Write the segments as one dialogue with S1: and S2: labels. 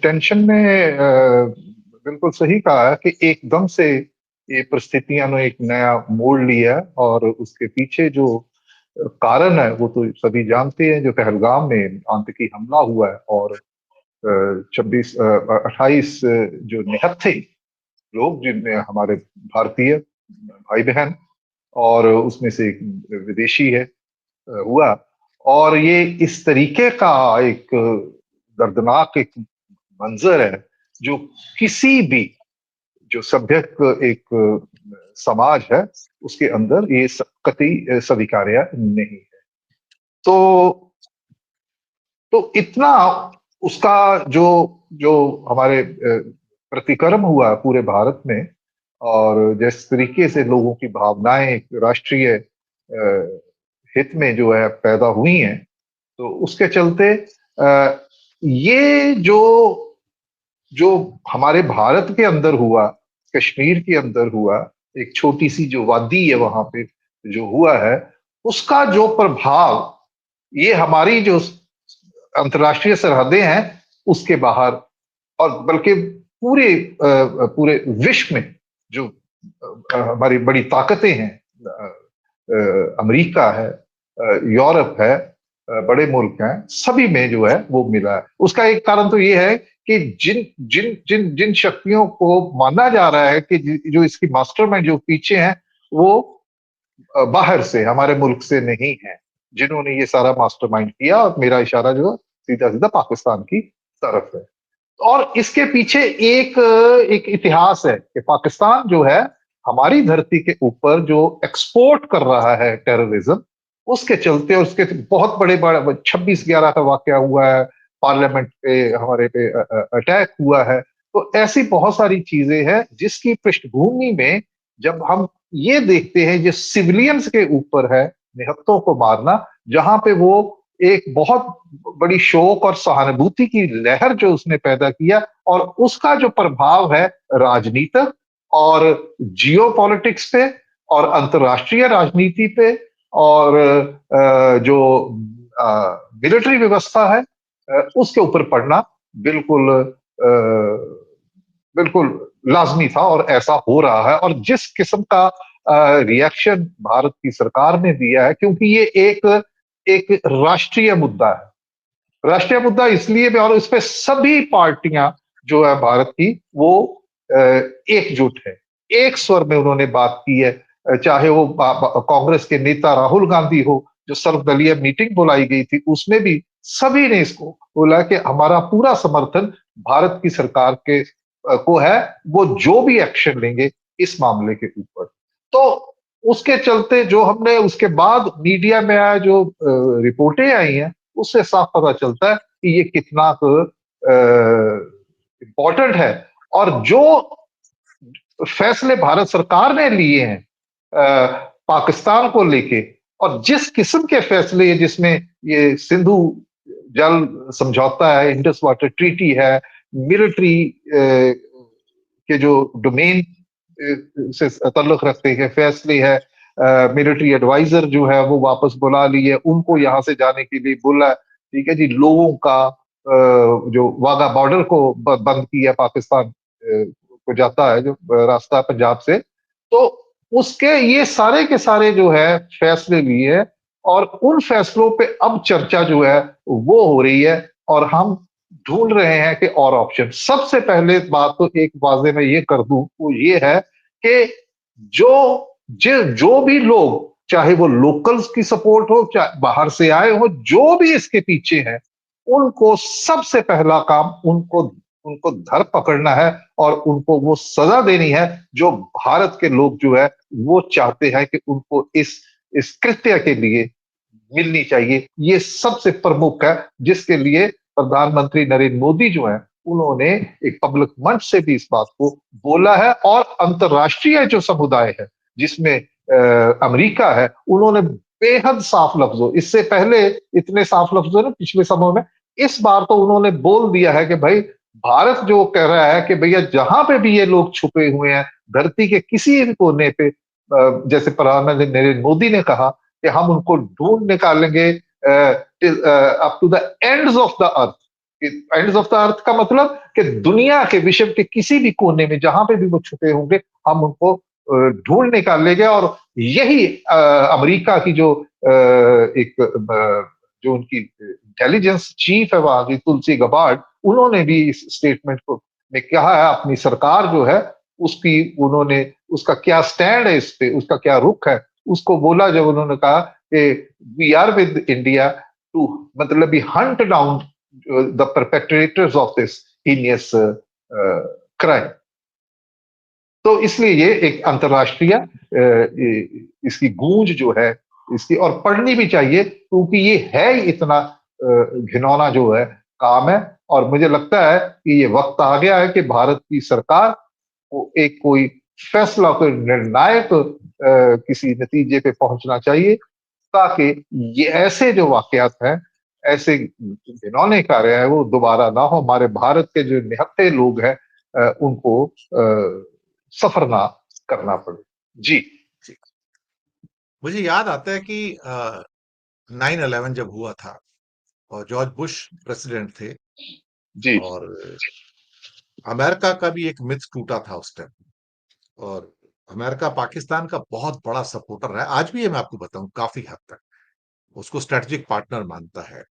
S1: Tension में बिल्कुल सही कहा है कि एकदम से ये परिस्थितियां ने एक नया मोड़ लिया और उसके पीछे जो कारण है वो तो सभी जानते हैं। जो पहलगाम में आतंकी हमला हुआ है और 28 जो निहत्थे लोग जिनमें हमारे भारतीय भाई बहन और उसमें से एक विदेशी है हुआ। और ये इस तरीके का एक दर्दनाक एक मंजर है जो किसी भी जो सभ्य एक समाज है उसके अंदर ये कतई स्वीकार्य नहीं है। तो इतना उसका जो जो हमारे प्रतिक्रम हुआ पूरे भारत में और जिस तरीके से लोगों की भावनाएं एक राष्ट्रीय हित में जो है पैदा हुई हैं, तो उसके चलते ये जो जो हमारे भारत के अंदर हुआ, कश्मीर के अंदर हुआ, एक छोटी सी जो वादी है वहां पे जो हुआ है, उसका जो प्रभाव ये हमारी जो अंतर्राष्ट्रीय सरहदें हैं उसके बाहर और बल्कि पूरे विश्व में जो हमारी बड़ी ताकतें हैं, अमेरिका है, यूरोप है, बड़े मुल्क हैं, सभी में जो है वो मिला है। उसका एक कारण तो ये है कि जिन जिन जिन जिन शक्तियों को माना जा रहा है कि जो इसकी मास्टरमाइंड जो पीछे हैं वो बाहर से हमारे मुल्क से नहीं है, जिन्होंने ये सारा मास्टरमाइंड किया। और मेरा इशारा जो सीधा सीधा पाकिस्तान की तरफ है। और इसके पीछे एक एक इतिहास है कि पाकिस्तान जो है हमारी धरती के ऊपर जो एक्सपोर्ट कर रहा है टेररिज्म, उसके चलते और उसके बहुत बड़े बड़े 26/11 का वाकया हुआ है, पार्लियामेंट पे हमारे पे अटैक हुआ है। तो ऐसी बहुत सारी चीजें हैं जिसकी पृष्ठभूमि में जब हम ये देखते हैं जो सिविलियंस के ऊपर है निहत्तों को मारना, जहां पे वो एक बहुत बड़ी शोक और सहानुभूति की लहर जो उसने पैदा किया और उसका जो प्रभाव है राजनीतिक और जियो पॉलिटिक्स पे और अंतर्राष्ट्रीय राजनीति पे और जो मिलिट्री व्यवस्था है उसके ऊपर पड़ना बिल्कुल बिल्कुल लाजमी था और ऐसा हो रहा है। और जिस किस्म का रिएक्शन भारत की सरकार ने दिया है, क्योंकि ये एक एक राष्ट्रीय मुद्दा है। राष्ट्रीय मुद्दा इसलिए भी और इस पे सभी पार्टियां जो है भारत की वो एकजुट है, एक स्वर में उन्होंने बात की है। चाहे वो कांग्रेस के नेता राहुल गांधी हो, जो सर्वदलीय मीटिंग बुलाई गई थी उसमें भी सभी ने इसको बोला कि हमारा पूरा समर्थन भारत की सरकार के को है, वो जो भी एक्शन लेंगे इस मामले के ऊपर। तो उसके चलते जो हमने उसके बाद मीडिया में आया जो रिपोर्टें आई हैं उससे साफ पता चलता है कि ये कितना इम्पोर्टेंट है। और जो फैसले भारत सरकार ने लिए हैं पाकिस्तान को लेके और जिस किस्म के फैसले जिसमें ये सिंधु जल समझौता है, इंडस वाटर ट्रीटी है, मिलिट्री के जो डोमेन से ताल्लुक रखते हैं फैसले है, मिलिट्री एडवाइजर जो है वो वापस बुला लिए, उनको यहां से जाने के लिए बोला, ठीक है जी। लोगों का जो वाघा बॉर्डर को बंद किया, पाकिस्तान को जाता है जो रास्ता पंजाब से, तो उसके ये सारे के सारे जो है फैसले लिए हैं और उन फैसलों पे अब चर्चा जो है वो हो रही है और हम ढूंढ रहे हैं कि और ऑप्शन। सबसे पहले बात तो एक वाजे में ये कर दूं, वो ये है कि जो भी लोग, चाहे वो लोकल्स की सपोर्ट हो चाहे बाहर से आए हो, जो भी इसके पीछे हैं, उनको सबसे पहला काम उनको उनको धर पकड़ना है और उनको वो सजा देनी है जो भारत के लोग जो है वो चाहते हैं कि उनको इस कृत्य के लिए मिलनी चाहिए। ये सबसे प्रमुख है जिसके लिए प्रधानमंत्री नरेंद्र मोदी जो है उन्होंने एक पब्लिक मंच से भी इस बात को बोला है और अंतर्राष्ट्रीय जो समुदाय है जिसमें अमेरिका है, उन्होंने बेहद साफ लफ्जों, इससे पहले इतने साफ लफ्जों में पिछले समय में, इस बार तो उन्होंने बोल दिया है कि भाई भारत जो कह रहा है कि भैया जहां पे भी ये लोग छुपे हुए हैं धरती के किसी भी कोने पे, जैसे प्रधानमंत्री नरेंद्र मोदी ने कहा कि हम उनको ढूंढ निकालेंगे up to the ends of the earth, ends of the earth का मतलब कि दुनिया के विश्व के किसी भी कोने में जहां पे भी वो छुपे होंगे, हम उनको ढूंढ निकालेंगे। और यही अमेरिका की जो एक जो उनकी इंटेलिजेंस चीफ है वहां की, तुलसी गबार्ड, उन्होंने भी इस स्टेटमेंट को में कहा है, अपनी सरकार जो है उसकी, उन्होंने उसका क्या स्टैंड है इस पे, उसका क्या रुख है, उसको बोला जब उन्होंने कहा कि we are with India too, मतलब भी hunt down the perpetrators of this heinous crime. तो इसलिए ये एक अंतर्राष्ट्रीय इसकी गूंज जो है इसकी, और पढ़नी भी चाहिए, क्योंकि ये है ही इतना घिनौना जो है काम है। और मुझे लगता है कि ये वक्त आ गया है कि भारत की सरकार को एक कोई फैसला, कोई निर्णायक किसी नतीजे पे पहुंचना चाहिए, ताकि ये ऐसे जो वाकयात हैं, ऐसे घिनौने कार्य है, वो दोबारा ना हो। हमारे भारत के जो निहत्थे लोग हैं उनको सफर ना करना पड़े। जी।
S2: जी। मुझे याद आता है कि 9/11 जब हुआ था और जॉर्ज बुश प्रेसिडेंट थे,
S1: जी।
S2: और अमेरिका का भी एक मिथ टूटा था उस टाइम। और अमेरिका पाकिस्तान का बहुत बड़ा सपोर्टर रहा है, आज भी है, मैं आपको बताऊं, काफी हद तक उसको स्ट्रेटेजिक पार्टनर मानता है।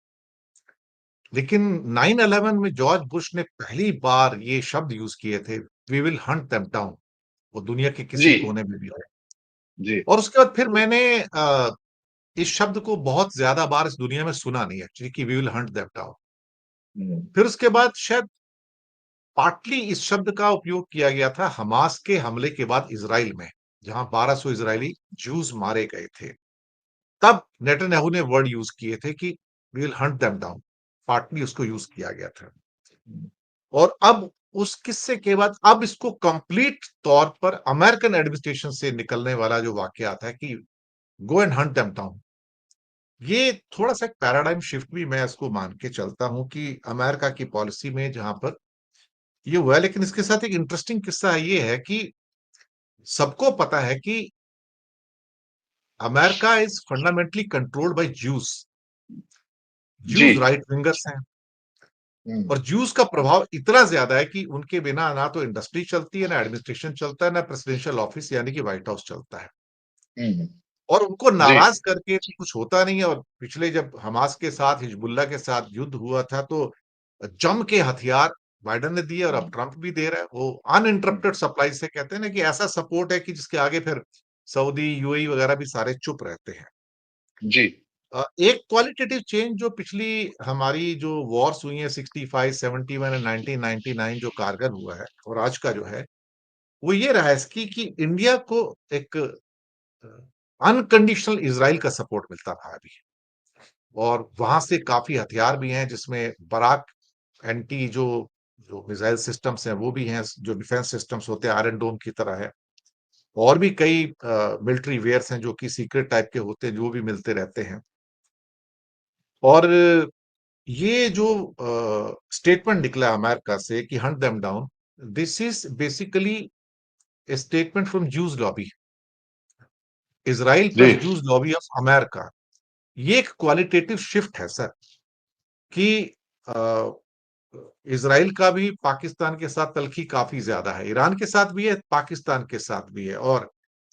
S2: लेकिन 9/11 में जॉर्ज बुश ने पहली बार ये शब्द यूज किए थे, we will hunt them down, वो दुनिया के किसी
S1: जी।
S2: कोने में भी हो।
S1: जी।
S2: और उसके बाद फिर मैंने इस शब्द को बहुत ज्यादा बार इस दुनिया में सुना नहीं एक्चुअली, कि we will hunt them down.
S1: Hmm.
S2: फिर उसके बाद शायद पार्टली इस शब्द का उपयोग किया गया था हमास के हमले के बाद इजराइल में, जहां 1200 इजरायली जूस मारे गए थे। तब नेतन्याहू ने वर्ड यूज किए थे कि we will hunt them down, partly उसको यूज किया गया था। और अब उस किस्से के बाद अब इसको कंप्लीट तौर पर अमेरिकन एडमिनिस्ट्रेशन से निकलने वाला जो वाक्य आता है कि go and Hunt them down, ये थोड़ा सा एक पैराडाइम शिफ्ट भी मैं इसको मान के चलता हूं कि अमेरिका की पॉलिसी में जहां पर ये हुआ है। लेकिन इसके साथ एक इंटरेस्टिंग किस्सा ये है कि सबको पता है कि America is fundamentally controlled by Jews.
S1: जी।
S2: जूस राइट विंगर्स हैं,
S1: हम्म।
S2: और जूस का प्रभाव इतना ज्यादा है कि उनके बिना ना तो इंडस्ट्री चलती है, ना एडमिनिस्ट्रेशन चलता है, ना प्रेसिडेंशियल ऑफिस यानी कि व्हाइट हाउस चलता है।
S1: हम्म।
S2: और उनको
S1: जी।
S2: नाराज करके तो कुछ होता नहीं है। और पिछले जब हमास के साथ, हिजबुल्लाह के साथ युद्ध हुआ था, तो जम के हथियार बाइडेन ने दिए, और अब ट्रंप भी दे रहा है। वो अनइंटरप्टेड सप्लाई से कहते हैं ना, कि ऐसा सपोर्ट है कि जिसके आगे फिर सऊदी, यूएई वगैरह भी सारे चुप रहते हैं।
S1: जी।
S2: एक क्वालिटेटिव चेंज जो पिछली हमारी जो वॉर्स हुई है 65, 71 एंड 1999, जो कारगर हुआ है, और आज का जो है, वो ये रहा है इसकी कि इंडिया को एक अनकंडीशनल इजराइल का सपोर्ट मिलता रहा अभी। और वहां से काफी हथियार भी हैं, जिसमें बराक एंटी जो जो मिसाइल सिस्टम्स हैं वो भी हैं, जो डिफेंस सिस्टम्स होते हैं आयरन डोम की तरह है। और भी कई मिलिट्री वेयर्स हैं जो कि सीक्रेट टाइप के होते हैं, जो भी मिलते रहते हैं। और ये जो स्टेटमेंट निकला अमेरिका से कि hunt them down, this is basically a statement from Jews lobby, Israel
S1: जी।
S2: Plus Jews lobby of America. ये एक क्वालिटेटिव शिफ्ट है सर, कि अ, इजराइल का भी पाकिस्तान के साथ तलखी काफी ज्यादा है, ईरान के साथ भी है, पाकिस्तान के साथ भी है। और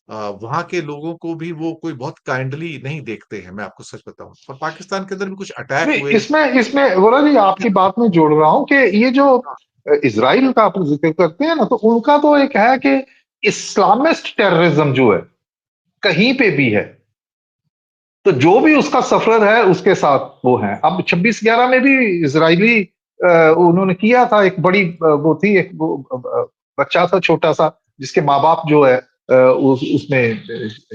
S2: वहां के लोगों को भी वो कोई बहुत काइंडली नहीं देखते हैं, मैं आपको सच बताऊं। और पाकिस्तान के अंदर भी कुछ अटैक
S1: नहीं,
S2: हुए।
S1: इसमें इसमें बोला जी, आपकी बात में जोड़ रहा हूं कि ये जो इसराइल का आप जिक्र करते हैं ना, तो उनका तो एक है कि इस्लामिस्ट टेररिज्म जो है कहीं पे भी है, तो जो भी उसका सफर है उसके साथ वो है। अब 26/11 में भी इजरायली उन्होंने किया था, एक बड़ी वो थी, एक वो बच्चा था छोटा सा, जिसके माँ बाप जो है उसमें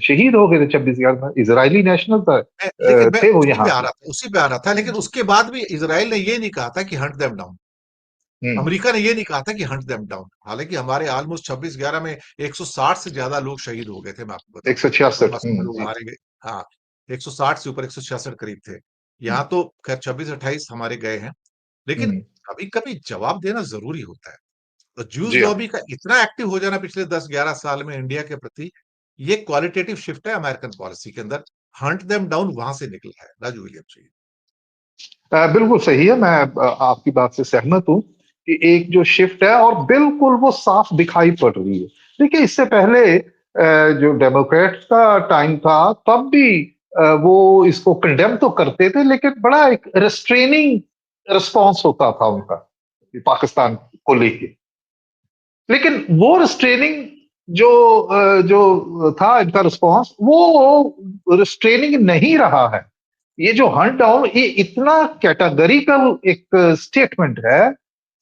S1: शहीद हो गए थे 26/11 में। इजरायली नेशनल था,
S2: लेकिन मैं
S1: थे वो
S2: उसी
S1: यहाँ
S2: पे आ
S1: के।
S2: रहा था, उसी पे आ रहा था। लेकिन उसके बाद भी इसराइल ने ये नहीं कहा था कि हंट देम डाउन।
S1: हम्म।
S2: अमेरिका ने ये नहीं कहा था कि हंट देम डाउन। हालांकि हमारे ऑलमोस्ट 26/11 में 160 से ज्यादा लोग शहीद हो गए थे, मैं आपको बताऊं।
S1: 166।
S2: मस्त में लोग
S1: जी।
S2: मारे गए। हाँ, 160 से ऊपर 166 करीब थे। यहाँ तो खैर 26-28 हमारे गए हैं। लेकिन
S1: हम्म।
S2: कभी कभी जवाब देना जरूरी होता है। तो जूस
S1: जी हाँ।
S2: लॉबी का इतना एक्टिव हो जाना पिछले 10-11 साल में इंडिया के प्रति, ये क्वालिटेटिव शिफ्ट है अमेरिकन पॉलिसी के अंदर। हंट देम डाउन वहां से निकला है, राजू विलियम्स जी।
S1: बिल्कुल सही है, मैं आपकी बात से सहमत हूँ कि एक जो शिफ्ट है और बिल्कुल वो साफ दिखाई पड़ रही है। देखिए इससे पहले जो डेमोक्रेट्स का टाइम था तब भी वो इसको कंडेम तो करते थे लेकिन बड़ा एक रिस्ट्रेनिंग रिस्पॉन्स होता था उनका, पाकिस्तान को लेके। लेकिन वो रिस्ट्रेनिंग जो था इनका रिस्पॉन्स वो रिस्ट्रेनिंग नहीं रहा है। ये जो हंट डाउन ये इतना कैटेगरिकल एक स्टेटमेंट है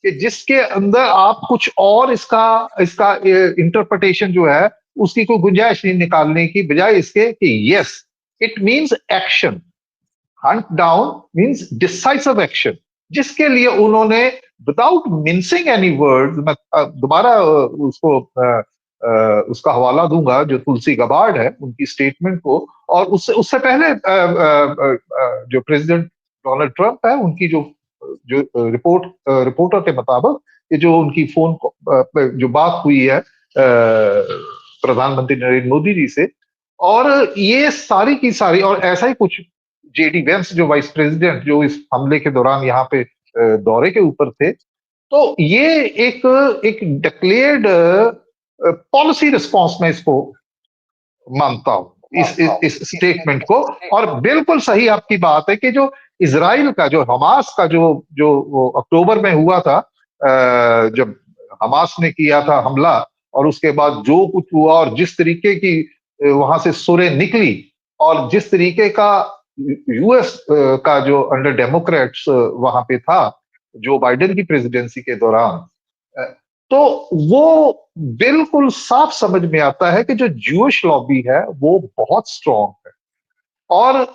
S1: कि जिसके अंदर आप कुछ और इसका इसका इंटरप्रिटेशन जो है उसकी कोई गुंजाइश नहीं निकालने की बजाय इसके कि yes it means action. Hunt down means decisive action, जिसके लिए उन्होंने विदाउट मिंसिंग एनी वर्ड, मैं दोबारा उसका हवाला दूंगा जो तुलसी गबार्ड है उनकी स्टेटमेंट को, और उससे उससे पहले जो प्रेसिडेंट डोनाल्ड ट्रंप है उनकी जो जो रिपोर्टर के मुताबिक ये जो उनकी फोन जो बात हुई है प्रधानमंत्री नरेंद्र मोदी जी से, और ये सारी की सारी और ऐसा ही कुछ जेडी वेंस जो वाइस प्रेसिडेंट जो इस हमले के दौरान यहाँ पे दौरे के ऊपर थे, तो ये एक एक डिक्लेयर्ड पॉलिसी रिस्पॉन्स में इसको मानता हूं इस स्टेटमेंट को। और बिल्कुल सही आपकी बात है कि जो इसराइल का जो हमास का जो जो वो अक्टूबर में हुआ था, जब हमास ने किया था हमला, और उसके बाद जो कुछ हुआ और जिस तरीके की वहां से सुरें निकली, और जिस तरीके का यूएस का जो अंडर डेमोक्रेट्स वहां पे था जो बाइडेन की प्रेसिडेंसी के दौरान, तो वो बिल्कुल साफ समझ में आता है कि जो ज्यूइश लॉबी है वो बहुत स्ट्रांग है। और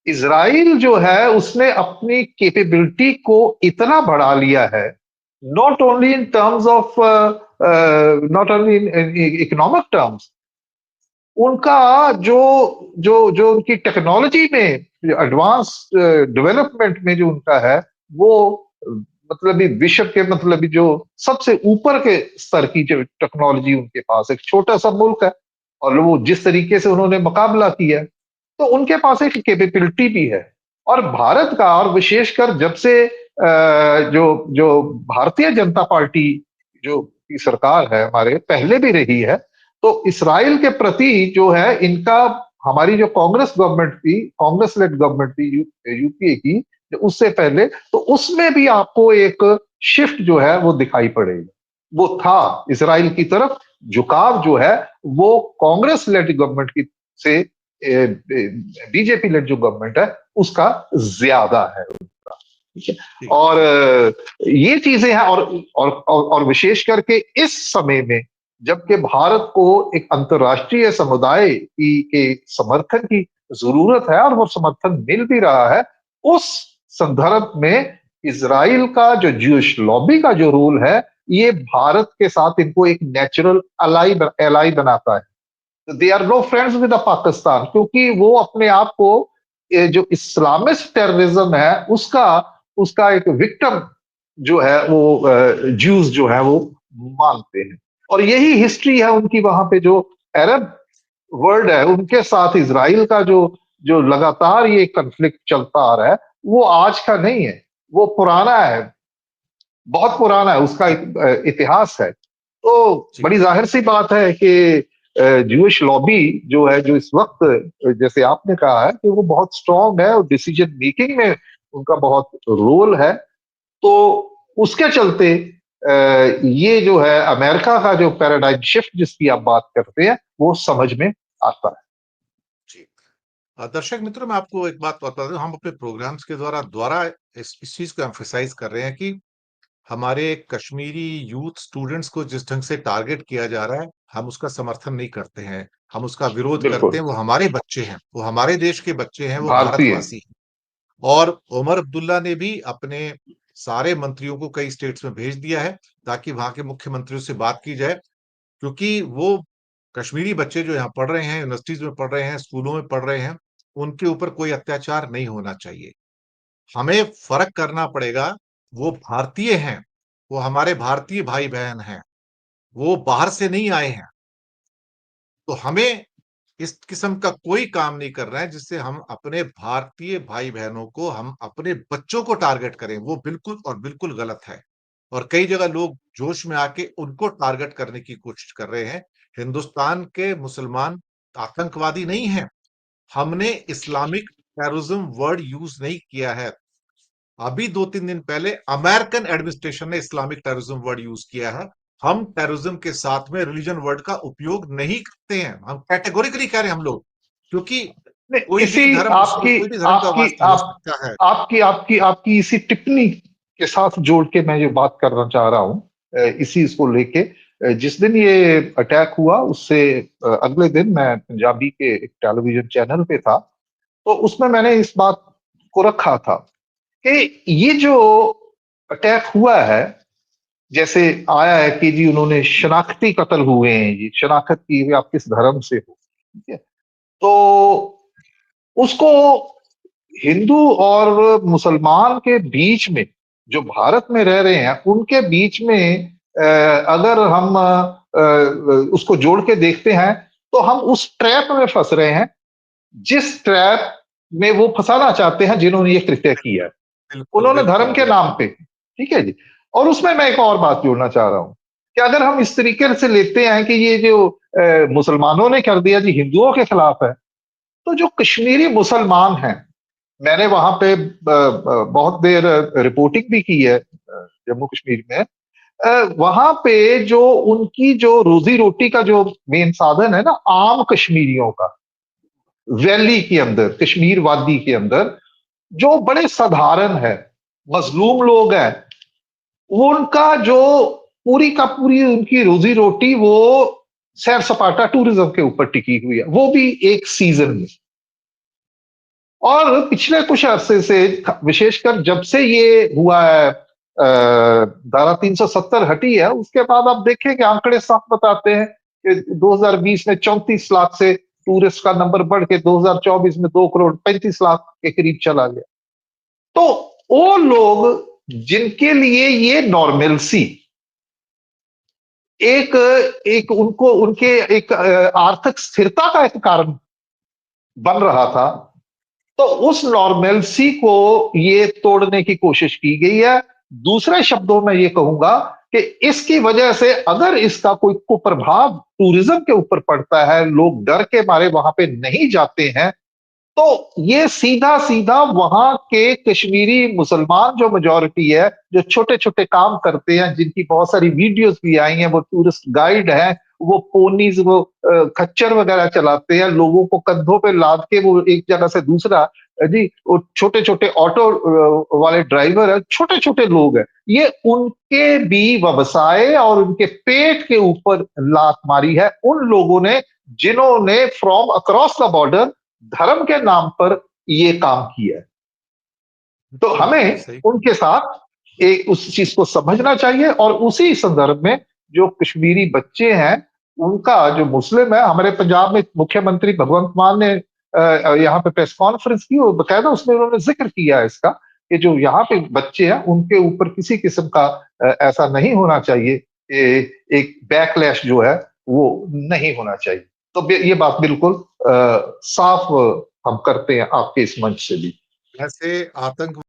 S1: इसराइल जो है उसने अपनी कैपेबिलिटी को इतना बढ़ा लिया है, not only in terms of not only in economic terms, उनका जो जो जो उनकी टेक्नोलॉजी में एडवांस डेवलपमेंट में जो उनका है वो मतलब विश्व के मतलब जो सबसे ऊपर के स्तर की जो टेक्नोलॉजी उनके पास, एक छोटा सा मुल्क है और वो जिस तरीके से उन्होंने मुकाबला किया तो उनके पास एक कैपेबिलिटी भी है। और भारत का, और विशेषकर जब से जो जो भारतीय जनता पार्टी जो की सरकार है हमारे पहले भी रही है, तो इसराइल के प्रति जो है इनका, हमारी जो कांग्रेस गवर्नमेंट थी, कांग्रेस लेड गवर्नमेंट थी यूपीए की, उससे पहले, तो उसमें भी आपको एक शिफ्ट जो है वो दिखाई पड़ेगा। वो था इसराइल की तरफ झुकाव जो है वो कांग्रेस लेड गवर्नमेंट की से बीजेपी लेड जो गवर्नमेंट है उसका ज्यादा है। ठीक है। और ये चीजें हैं, और विशेष करके इस समय में जबकि भारत को एक अंतर्राष्ट्रीय समुदाय की के समर्थन की जरूरत है और वो समर्थन मिल भी रहा है, उस संदर्भ में इसराइल का जो ज्यूइश लॉबी का जो रोल है ये भारत के साथ इनको एक नेचुरल एलाई बनाता है। They are no friends with Pakistan, क्योंकि वो अपने आप को जो इस्लामिस्ट टेररिज्म है उसका उसका एक विक्टिम जो है वो ज्यूज जो है वो मानते हैं। और यही हिस्ट्री है उनकी वहां पे जो अरब वर्ल्ड है उनके साथ इसराइल का जो जो लगातार ये कन्फ्लिक्ट चलता आ रहा है वो आज का नहीं है, वो पुराना है, बहुत पुराना है, उसका एक इतिहास है। तो बड़ी जाहिर सी बात है कि ज्यूइश लॉबी जो है जो इस वक्त जैसे आपने कहा है कि वो बहुत स्ट्रांग है और डिसीजन मेकिंग में उनका बहुत रोल है। तो उसके चलते ये जो है अमेरिका का जो पैराडाइम शिफ्ट जिसकी आप बात करते हैं वो समझ में आता है।
S2: जी। दर्शक मित्रों, मैं आपको एक बात बता दूं, हम अपने प्रोग्राम्स के द्वारा द्वारा इस चीज को एम्फेसाइज कर रहे हैं कि हमारे कश्मीरी यूथ स्टूडेंट्स को जिस ढंग से टारगेट किया जा रहा है, हम उसका समर्थन नहीं करते हैं, हम उसका विरोध करते
S1: बिल्कुल।
S2: हैं। वो हमारे बच्चे हैं, वो हमारे देश के बच्चे हैं, वो
S1: भारतीय।
S2: भारतवासी हैं। और उमर अब्दुल्ला ने भी अपने सारे मंत्रियों को कई स्टेट्स में भेज दिया है ताकि वहां के मुख्यमंत्रियों से बात की जाए, क्योंकि वो कश्मीरी बच्चे जो यहाँ पढ़ रहे हैं, यूनिवर्सिटीज में पढ़ रहे हैं, स्कूलों में पढ़ रहे हैं, उनके ऊपर कोई अत्याचार नहीं होना चाहिए। हमें फ़र्क करना पड़ेगा, वो भारतीय हैं, वो हमारे भारतीय भाई-बहन हैं, वो बाहर से नहीं आए हैं। तो हमें इस किस्म का कोई काम नहीं कर रहा है जिससे हम अपने भारतीय भाई-बहनों को, हम अपने बच्चों को टारगेट करें, वो बिल्कुल और बिल्कुल गलत है। और कई जगह लोग जोश में आके उनको टारगेट करने की कोशिश कर रहे हैं। हिंदुस्तान के मुसलमान आतंकवादी नहीं हैं। हमने इस्लामिक टेररिज्म वर्ड यूज़ नहीं किया है। अभी 2-3 दिन पहले अमेरिकन एडमिनिस्ट्रेशन ने इस्लामिक टेररिज्म वर्ड यूज़ किया है। हम टेररिज्म के साथ में रिलिजन वर्ड का उपयोग नहीं करते हैं। हम कैटेगोरिकली कह रहे हैं हम लोग, क्योंकि
S1: नहीं,
S2: कोई भी
S1: इसी
S2: धर्म उसमें
S1: आपकी
S2: कोई भी धर्म का
S1: आपकी
S2: वास्ता हो
S1: आप
S2: सकता है।
S1: आपकी आपकी आपकी इसी टिप्पणी के साथ जोड़ के मैं जो बात करना चाह रहा हूँ, इसी इसको लेके, जिस दिन ये अटैक हुआ उससे अगले दिन मैं पंजाबी के एक टेलीविजन चैनल पे था, तो उसमें मैंने इस बात को रखा था कि ये जो अटैक हुआ है, जैसे आया है कि जी उन्होंने शनाख्ती कत्ल हुए हैं, जी शनाख्त की हुई आप किस धर्म से हो, ठीक है? तो उसको हिंदू और मुसलमान के बीच में, जो भारत में रह रहे हैं, उनके बीच में अगर हम उसको जोड़ के देखते हैं, तो हम उस ट्रैप में फंस रहे हैं, जिस ट्रैप में वो फंसाना चाहते हैं जिन्होंने ये कृत्य किया है।
S2: बिल्कुल,
S1: उन्होंने धर्म
S2: बिल्कुल,
S1: के नाम
S2: बिल्कुल।
S1: पे, ठीक है जी। और उसमें मैं एक और बात जोड़ना चाह रहा हूं कि अगर हम इस तरीके से लेते हैं कि ये जो मुसलमानों ने कर दिया जी हिंदुओं के खिलाफ है, तो जो कश्मीरी मुसलमान हैं, मैंने वहां पे बहुत देर रिपोर्टिंग भी की है जम्मू कश्मीर में। वहां पे जो उनकी जो रोजी रोटी का जो मेन साधन है ना, आम कश्मीरियों का, वैली के अंदर, कश्मीर वादी के अंदर, जो बड़े साधारण है, मजलूम लोग हैं, उनका जो पूरी का पूरी उनकी रोजी रोटी वो सैर सपाटा टूरिज्म के ऊपर टिकी हुई है, वो भी एक सीजन में। और पिछले कुछ अरसे से, विशेषकर जब से ये हुआ है, धारा 370 हटी है, उसके बाद आप देखें कि आंकड़े साफ बताते हैं कि 2020 में 34 लाख से टूरिस्ट का नंबर बढ़ के 2024 में 2 करोड़ 35 लाख के करीब चला गया। तो वो लोग जिनके लिए ये नॉर्मेलसी एक एक उनको उनके एक आर्थिक स्थिरता का एक कारण बन रहा था, तो उस नॉर्मेलसी को ये तोड़ने की कोशिश की गई है। दूसरे शब्दों में ये कहूंगा कि इसकी वजह से अगर इसका कोई कुप्रभाव टूरिज्म के ऊपर पड़ता है, लोग डर के मारे वहां पे नहीं जाते हैं, तो ये सीधा-सीधा वहां के कश्मीरी मुसलमान जो मेजॉरिटी है, जो छोटे-छोटे काम करते हैं, जिनकी बहुत सारी वीडियोज़ भी आई हैं, वो टूरिस्ट गाइड हैं, वो पोनीज़, वो खच्चर वगैरह चलाते हैं, लोगों को कंधों पे लाद के वो एक जगह से दूसरा, जी, वो छोटे-छोटे ऑटो वाले ड्राइवर हैं, छोटे-छोटे लोग हैं। ये उनके भी व्यवसाय और उनके पेट के ऊपर लात मारी है उन लोगों ने, जिन्होंने फ्रॉम अक्रॉस द बॉर्डर धर्म के नाम पर ये काम किया है। तो
S2: बिल्कुल, आपने
S1: हमें
S2: सही
S1: उनके साथ एक उस चीज को समझना चाहिए, और उसी संदर्भ में जो कश्मीरी बच्चे हैं, उनका जो मुस्लिम है, हमारे पंजाब में मुख्यमंत्री भगवंत मान ने यहाँ पे प्रेस कॉन्फ्रेंस की और बकायदा उसमें उन्होंने जिक्र किया है इसका, कि जो यहाँ पे बच्चे हैं उनके ऊपर किसी किस्म का ऐसा नहीं होना चाहिए, एक बैकलैश जो है वो नहीं होना चाहिए। तो ये बात बिल्कुल साफ हम करते हैं आपके इस मंच से भी।
S2: वैसे आतंक